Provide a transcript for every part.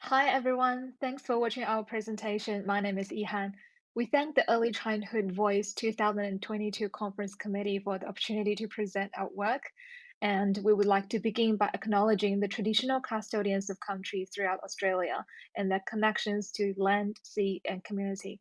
Hi everyone, thanks for watching our presentation. My name is Ihan. We thank the Early Childhood Voice 2022 Conference Committee for the opportunity to present our work. And we would like to begin by acknowledging the traditional custodians of country throughout Australia and their connections to land, sea, and community.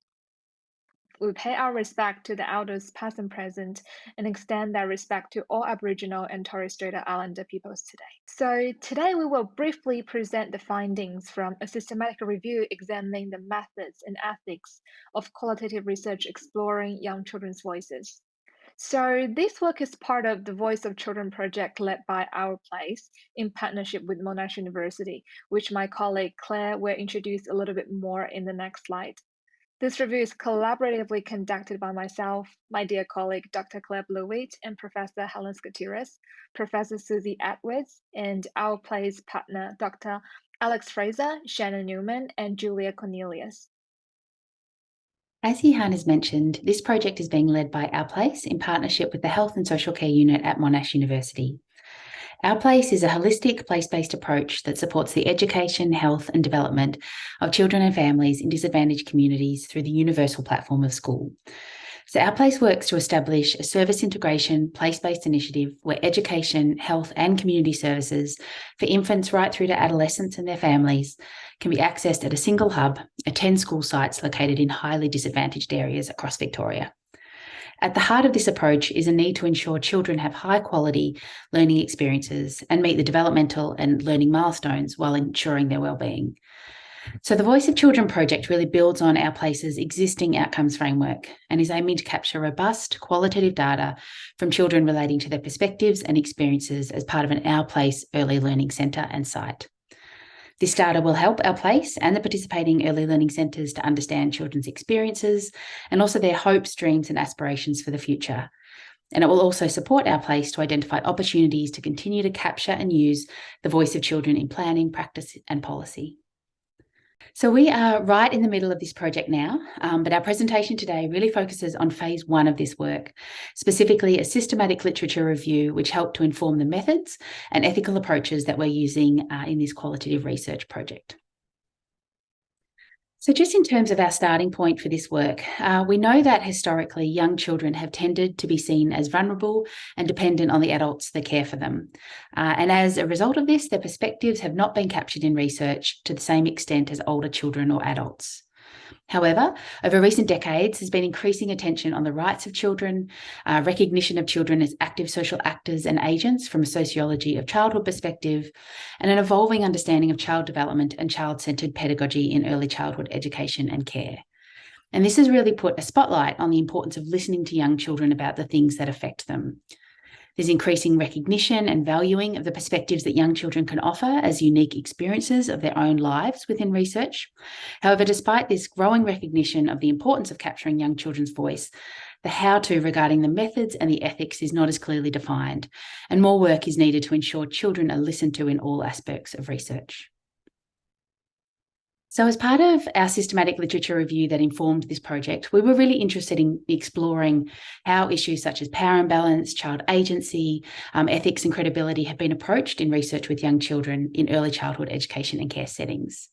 We pay our respect to the elders past and present and extend that respect to all Aboriginal and Torres Strait Islander peoples today. So today we will briefly present the findings from a systematic review examining the methods and ethics of qualitative research exploring young children's voices. So this work is part of the Voice of Children project led by Our Place in partnership with Monash University, which my colleague Claire will introduce a little bit more in the next slide. This review is collaboratively conducted by myself, my dear colleague Dr. Claire Blewett, and Professor Helen Skouteris, Professor Susie Edwards, and Our Place partner Dr. Alex Fraser, Shannon Newman, and Julia Cornelius. As Ihan has mentioned, this project is being led by Our Place in partnership with the Health and Social Care Unit at Monash University. Our Place is a holistic, place-based approach that supports the education, health and development of children and families in disadvantaged communities through the universal platform of school. So Our Place works to establish a service integration, place-based initiative where education, health and community services for infants right through to adolescents and their families can be accessed at a single hub at 10 school sites located in highly disadvantaged areas across Victoria. At the heart of this approach is a need to ensure children have high quality learning experiences and meet the developmental and learning milestones while ensuring their wellbeing. So the Voice of Children project really builds on Our Place's existing outcomes framework and is aiming to capture robust, qualitative data from children relating to their perspectives and experiences as part of an Our Place early learning centre and site. This data will help Our Place and the participating early learning centres to understand children's experiences and also their hopes, dreams and aspirations for the future. And it will also support Our Place to identify opportunities to continue to capture and use the voice of children in planning, practice and policy. So we are right in the middle of this project now, but our presentation today really focuses on phase one of this work, specifically a systematic literature review which helped to inform the methods and ethical approaches that we're using in this qualitative research project. So just in terms of our starting point for this work, we know that historically young children have tended to be seen as vulnerable and dependent on the adults that care for them. And as a result of this, their perspectives have not been captured in research to the same extent as older children or adults. However, over recent decades, there's been increasing attention on the rights of children, recognition of children as active social actors and agents from a sociology of childhood perspective, and an evolving understanding of child development and child-centred pedagogy in early childhood education and care. And this has really put a spotlight on the importance of listening to young children about the things that affect them. There's increasing recognition and valuing of the perspectives that young children can offer as unique experiences of their own lives within research. However, despite this growing recognition of the importance of capturing young children's voice, the how-to regarding the methods and the ethics is not as clearly defined, and more work is needed to ensure children are listened to in all aspects of research. So as part of our systematic literature review that informed this project, we were really interested in exploring how issues such as power imbalance, child agency, ethics and credibility have been approached in research with young children in early childhood education and care settings.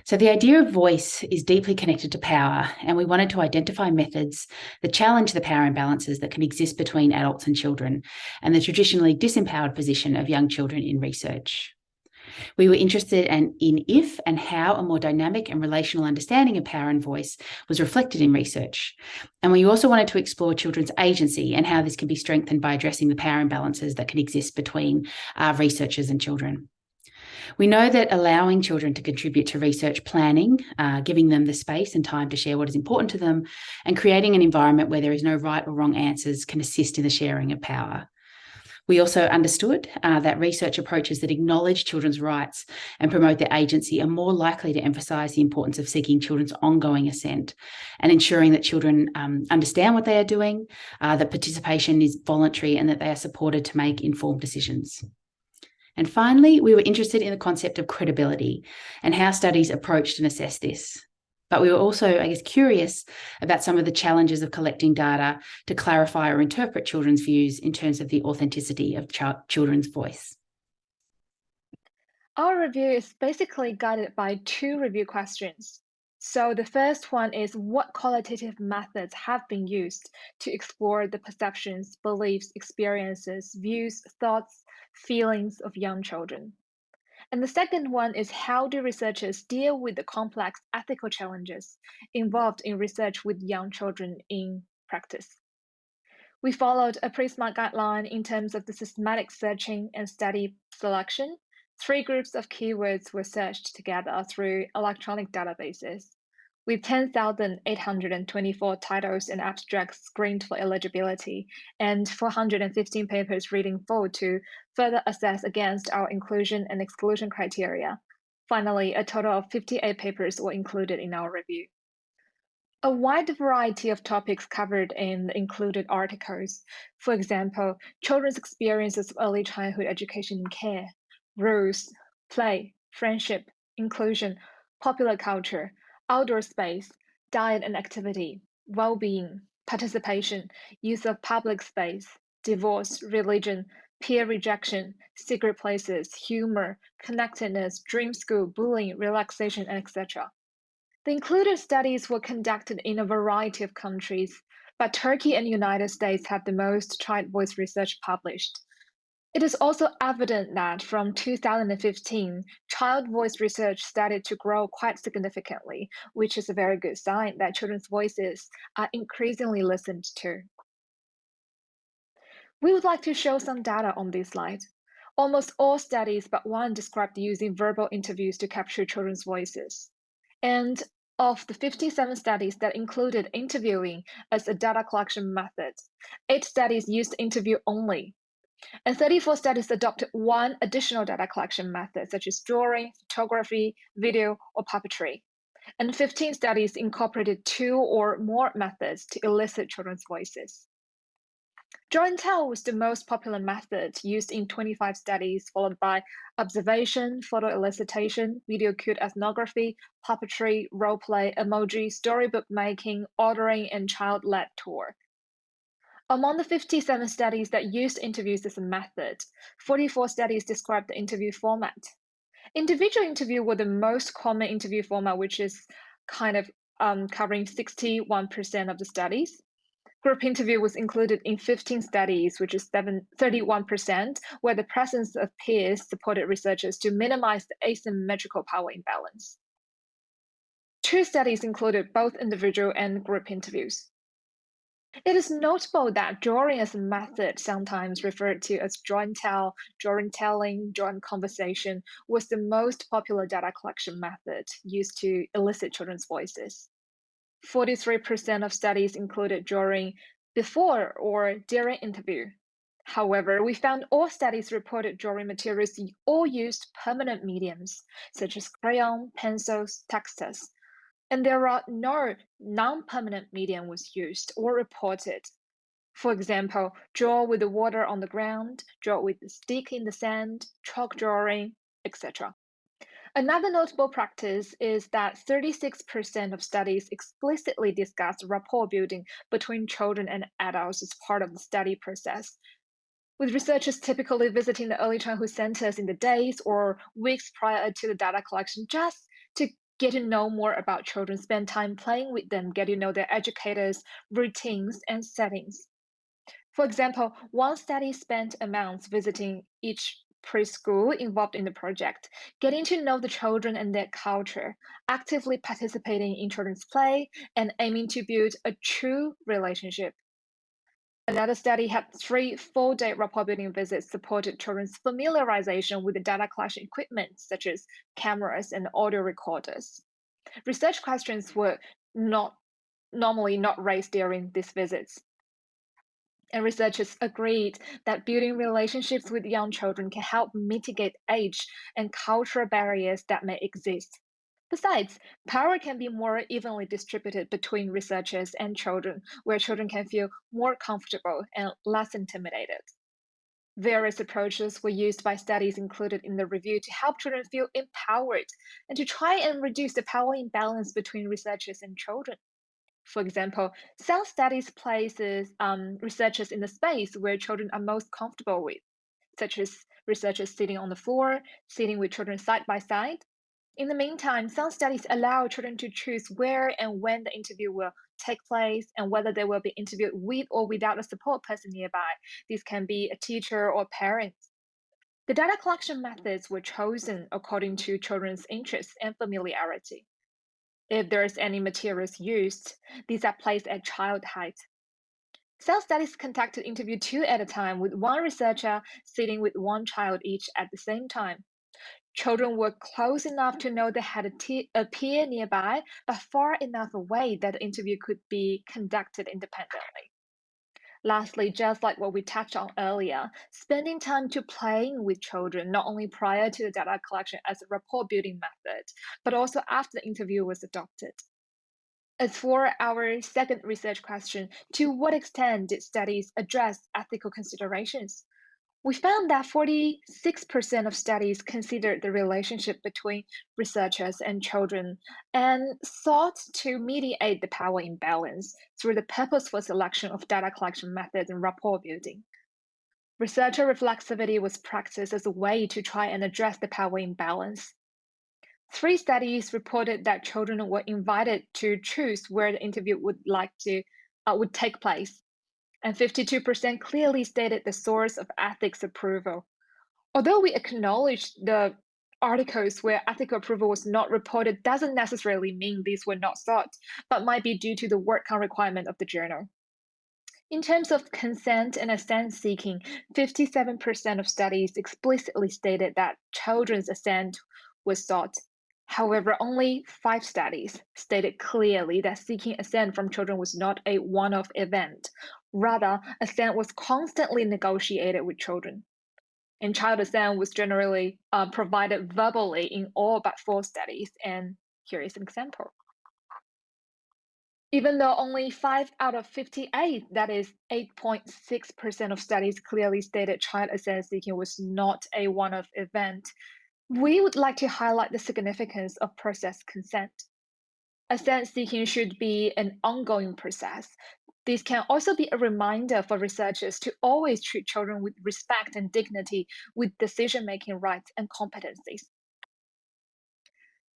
So the idea of voice is deeply connected to power, and we wanted to identify methods that challenge the power imbalances that can exist between adults and children and the traditionally disempowered position of young children in research. We were interested in if and how a more dynamic and relational understanding of power and voice was reflected in research. And we also wanted to explore children's agency and how this can be strengthened by addressing the power imbalances that can exist between researchers and children. We know that allowing children to contribute to research planning, giving them the space and time to share what is important to them, and creating an environment where there is no right or wrong answers can assist in the sharing of power. We also understood that research approaches that acknowledge children's rights and promote their agency are more likely to emphasise the importance of seeking children's ongoing assent and ensuring that children understand what they are doing, that participation is voluntary and that they are supported to make informed decisions. And finally, we were interested in the concept of credibility and how studies approached and assessed this. But we were also, curious about some of the challenges of collecting data to clarify or interpret children's views in terms of the authenticity of children's voice. Our review is basically guided by two review questions. So the first one is what qualitative methods have been used to explore the perceptions, beliefs, experiences, views, thoughts, feelings of young children? And the second one is how do researchers deal with the complex ethical challenges involved in research with young children in practice? We followed a pretty smart guideline in terms of the systematic searching and study selection. Three groups of keywords were searched together through electronic databases, with 10,824 titles and abstracts screened for eligibility and 415 papers reading full to further assess against our inclusion and exclusion criteria. Finally, a total of 58 papers were included in our review. A wide variety of topics covered in the included articles. For example, children's experiences of early childhood education and care, rules, play, friendship, inclusion, popular culture, outdoor space, diet and activity, well being, participation, use of public space, divorce, religion, peer rejection, secret places, humor, connectedness, dream school, bullying, relaxation, and etc. The included studies were conducted in a variety of countries, but Turkey and United States have the most child voice research published. It is also evident that from 2015, child voice research started to grow quite significantly, which is a very good sign that children's voices are increasingly listened to. We would like to show some data on this slide. Almost all studies but one described using verbal interviews to capture children's voices. And of the 57 studies that included interviewing as a data collection method, 8 studies used interview only, and 34 studies adopted one additional data collection method, such as drawing, photography, video, or puppetry. And 15 studies incorporated 2 or more methods to elicit children's voices. Draw and tell was the most popular method used in 25 studies, followed by observation, photo elicitation, video cute ethnography, puppetry, role play, emoji, storybook making, ordering, and child led tour. Among the 57 studies that used interviews as a method, 44 studies described the interview format. Individual interview were the most common interview format, which is kind of covering 61% of the studies. Group interview was included in 15 studies, which is 31%, where the presence of peers supported researchers to minimize the asymmetrical power imbalance. 2 studies included both individual and group interviews. It is notable that drawing as a method, sometimes referred to as draw and tell, drawing telling, drawing conversation, was the most popular data collection method used to elicit children's voices. 43% of studies included drawing before or during interview. However, we found all studies reported drawing materials all used permanent mediums, such as crayon, pencils, textiles, and there are no non-permanent medium was used or reported. For example, draw with the water on the ground, draw with the stick in the sand, chalk drawing, etc. Another notable practice is that 36% of studies explicitly discuss rapport building between children and adults as part of the study process, with researchers typically visiting the early childhood centers in the days or weeks prior to the data collection just to get to know more about children, spend time playing with them, get to know their educators, routines, and settings. For example, one study spent a month visiting each preschool involved in the project, getting to know the children and their culture, actively participating in children's play, and aiming to build a true relationship. Another study had 3 full-day rapport building visits supported children's familiarization with the data collection equipment, such as cameras and audio recorders. Research questions were not normally not raised during these visits. And researchers agreed that building relationships with young children can help mitigate age and cultural barriers that may exist. Besides, power can be more evenly distributed between researchers and children, where children can feel more comfortable and less intimidated. Various approaches were used by studies included in the review to help children feel empowered and to try and reduce the power imbalance between researchers and children. For example, some studies places researchers in the space where children are most comfortable with. such as researchers sitting on the floor, sitting with children side by side. In the meantime, some studies allow children to choose where and when the interview will take place and whether they will be interviewed with or without a support person nearby. This can be a teacher or parent. The data collection methods were chosen according to children's interests and familiarity. If there's any materials used, these are placed at child height. Some studies conducted interview two at a time with one researcher sitting with one child each at the same time. Children were close enough to know they had a peer nearby, but far enough away that the interview could be conducted independently. Lastly, just like what we touched on earlier, spending time to playing with children, not only prior to the data collection as a rapport building method, but also after the interview was adopted. As for our second research question, to what extent did studies address ethical considerations? We found that 46% of studies considered the relationship between researchers and children and sought to mediate the power imbalance through the purposeful selection of data collection methods and rapport building. Researcher reflexivity was practiced as a way to try and address the power imbalance. 3 studies reported that children were invited to choose where the interview would take place, and 52% clearly stated the source of ethics approval. Although we acknowledge the articles where ethical approval was not reported doesn't necessarily mean these were not sought, but might be due to the work on requirement of the journal. In terms of consent and assent seeking, 57% of studies explicitly stated that children's assent was sought. However, only 5 studies stated clearly that seeking assent from children was not a one-off event. Rather, assent was constantly negotiated with children. And child assent was generally provided verbally in all but 4 studies. And here is an example. Even though only 5 out of 58, that is 8.6% of studies clearly stated child assent seeking was not a one-off event, we would like to highlight the significance of process consent. Assent seeking should be an ongoing process. This can also be a reminder for researchers to always treat children with respect and dignity, with decision-making rights and competencies.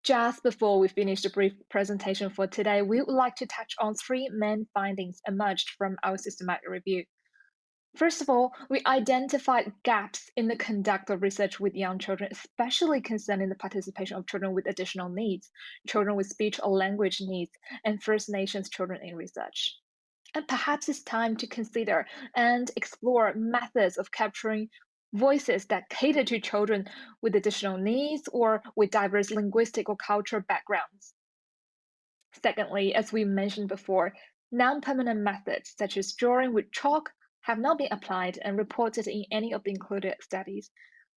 Just before we finish the brief presentation for today, we would like to touch on 3 main findings emerged from our systematic review. First of all, we identified gaps in the conduct of research with young children, especially concerning the participation of children with additional needs, children with speech or language needs, and First Nations children in research. And perhaps it's time to consider and explore methods of capturing voices that cater to children with additional needs or with diverse linguistic or cultural backgrounds. Secondly, as we mentioned before, non-permanent methods such as drawing with chalk have not been applied and reported in any of the included studies.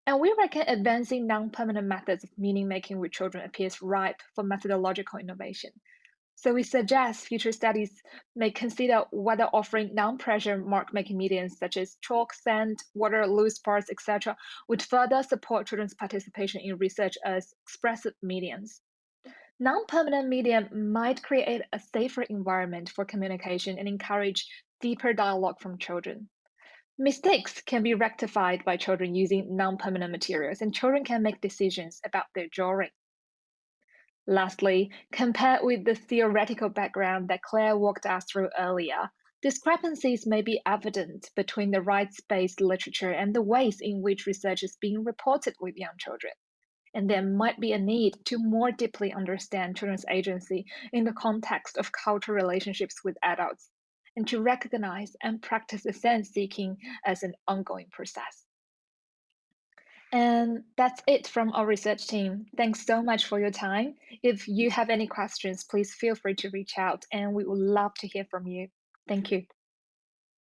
And we reckon advancing non-permanent methods of meaning making with children appears ripe for methodological innovation. So we suggest future studies may consider whether offering non-pressure mark-making mediums such as chalk, sand, water, loose parts, etc., would further support children's participation in research as expressive mediums. Non-permanent medium might create a safer environment for communication and encourage deeper dialogue from children. Mistakes can be rectified by children using non-permanent materials, and children can make decisions about their drawing. Lastly, compared with the theoretical background that Claire walked us through earlier, discrepancies may be evident between the rights-based literature and the ways in which research is being reported with young children. And there might be a need to more deeply understand children's agency in the context of cultural relationships with adults, and to recognize and practice assent seeking as an ongoing process. And that's it from our research team. Thanks so much for your time. If you have any questions, please feel free to reach out, and we would love to hear from you. Thank you.